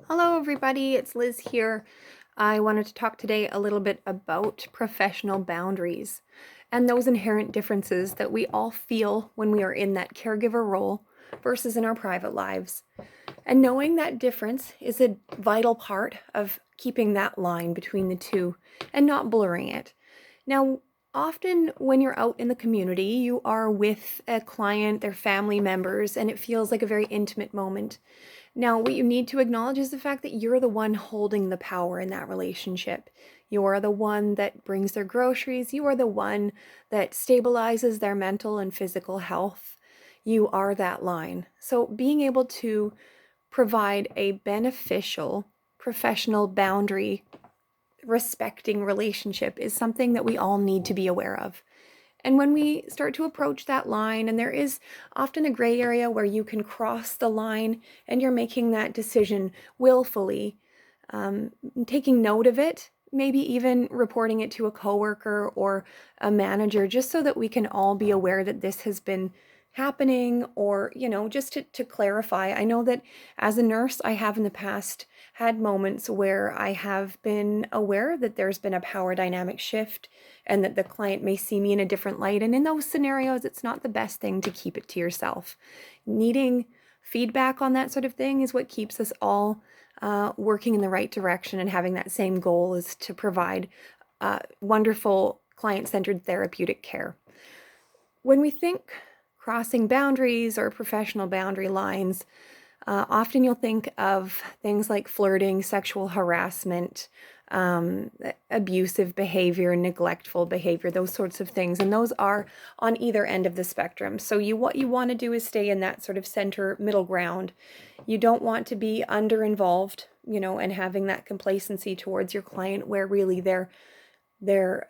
Hello, everybody. It's Liz here. I wanted to talk today a little bit about professional boundaries and those inherent differences that we all feel when we are in that caregiver role versus in our private lives. And knowing that difference is a vital part of keeping that line between the two and not blurring it. Now, often when you're out in the community, you are with a client, their family members, and it feels like a very intimate moment. Now, what you need to acknowledge is the fact that you're the one holding the power in that relationship. You are the one that brings their groceries. You are the one that stabilizes their mental and physical health. You are that line. So, being able to provide a beneficial professional boundary respecting relationship is something that we all need to be aware of. And when we start to approach that line, and there is often a gray area where you can cross the line and you're making that decision willfully, taking note of it, maybe even reporting it to a coworker or a manager, just so that we can all be aware that this has been happening, or just to clarify. I know that as a nurse, I have in the past had moments where I have been aware that there's been a power dynamic shift and that the client may see me in a different light, and in those scenarios it's not the best thing to keep it to yourself. Needing feedback on that sort of thing is what keeps us all working in the right direction, and having that same goal is to provide wonderful client-centered therapeutic care. When we think crossing boundaries or professional boundary lines, often you'll think of things like flirting, sexual harassment, um, abusive behavior, neglectful behavior, those sorts of things. And those are on either end of the spectrum. So what you want to do is stay in that sort of center middle ground. You don't want to be under involved, and having that complacency towards your client where really their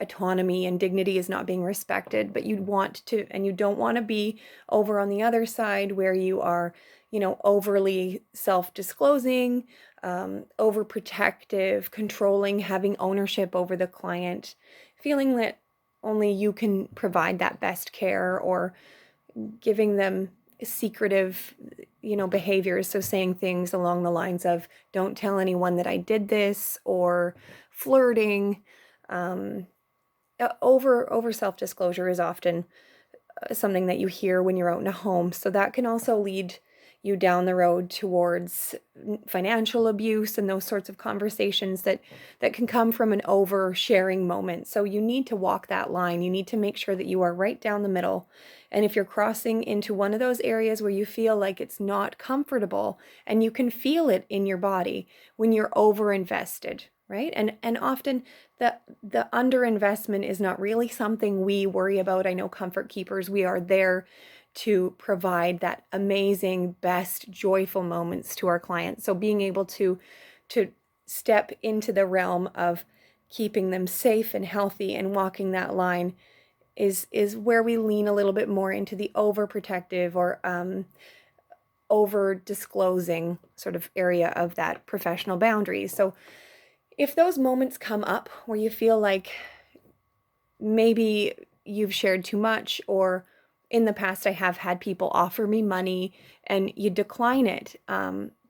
autonomy and dignity is not being respected. But you don't want to be over on the other side where you are, overly self-disclosing, overprotective, controlling, having ownership over the client, feeling that only you can provide that best care, or giving them secretive, behaviors. So saying things along the lines of, don't tell anyone that I did this, or flirting. Um, over self-disclosure is often something that you hear when you're out in a home. So that can also lead you down the road towards financial abuse and those sorts of conversations that can come from an oversharing moment. So you need to walk that line. You need to make sure that you are right down the middle. And if you're crossing into one of those areas where you feel like it's not comfortable, and you can feel it in your body when you're over invested, right? And often the underinvestment is not really something we worry about. I know Comfort Keepers, we are there to provide that amazing, best, joyful moments to our clients. So being able to step into the realm of keeping them safe and healthy and walking that line is where we lean a little bit more into the overprotective or over disclosing sort of area of that professional boundaries. So if those moments come up where you feel like maybe you've shared too much, or in the past I have had people offer me money and you decline it.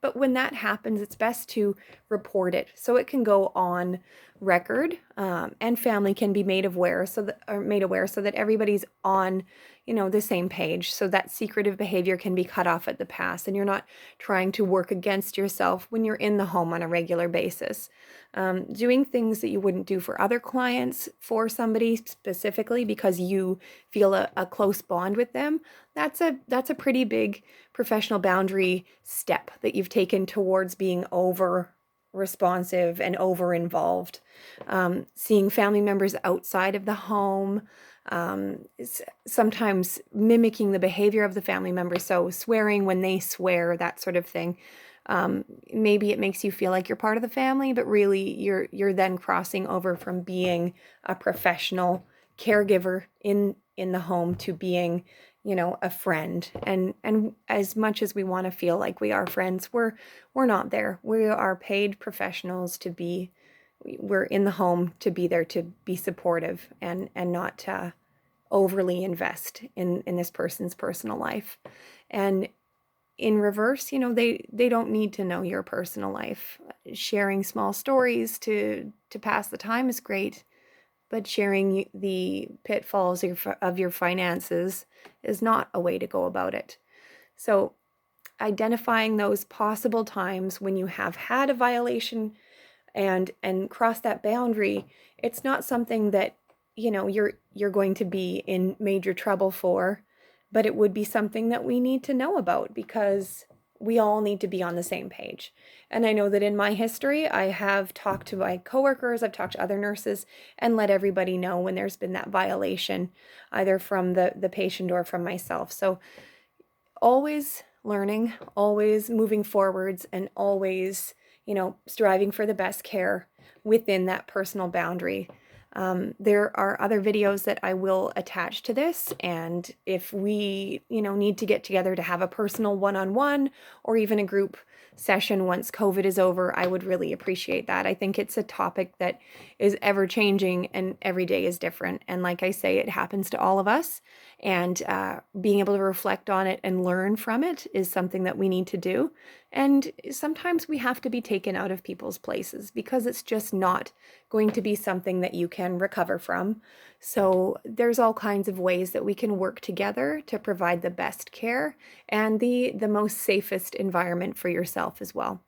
But when that happens, it's best to report it so it can go on record, and family can be made aware so that everybody's on, the same page, so that secretive behavior can be cut off at the pass, and you're not trying to work against yourself when you're in the home on a regular basis. Doing things that you wouldn't do for other clients for somebody specifically because you feel a close bond with them, that's a pretty big professional boundary step that you've taken towards being over responsive and over involved. Seeing family members outside of the home, sometimes mimicking the behavior of the family member, so swearing when they swear, that sort of thing. Maybe it makes you feel like you're part of the family, but really you're then crossing over from being a professional caregiver in the home to being, a friend. And as much as we want to feel like we are friends, we're not there. We are paid professionals to be. We're in the home to be there, to be supportive, and not to overly invest in this person's personal life. And in reverse, they don't need to know your personal life. Sharing small stories to pass the time is great, but sharing the pitfalls of your finances is not a way to go about it. So identifying those possible times when you have had a violation and cross that boundary, it's not something that you're going to be in major trouble for, but it would be something that we need to know about because we all need to be on the same page. And I know that in my history, I have talked to my coworkers, I've talked to other nurses, and let everybody know when there's been that violation, either from the patient or from myself. So always learning, always moving forwards, and always, striving for the best care within that personal boundary. There are other videos that I will attach to this, and if we, need to get together to have a personal one-on-one or even a group session once COVID is over, I would really appreciate that. I think it's a topic that is ever changing and every day is different. And like I say, it happens to all of us. And being able to reflect on it and learn from it is something that we need to do. And sometimes we have to be taken out of people's places because it's just not going to be something that you can recover from. So there's all kinds of ways that we can work together to provide the best care and the most safest environment for yourself as well.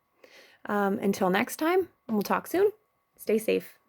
Until next time, we'll talk soon. Stay safe.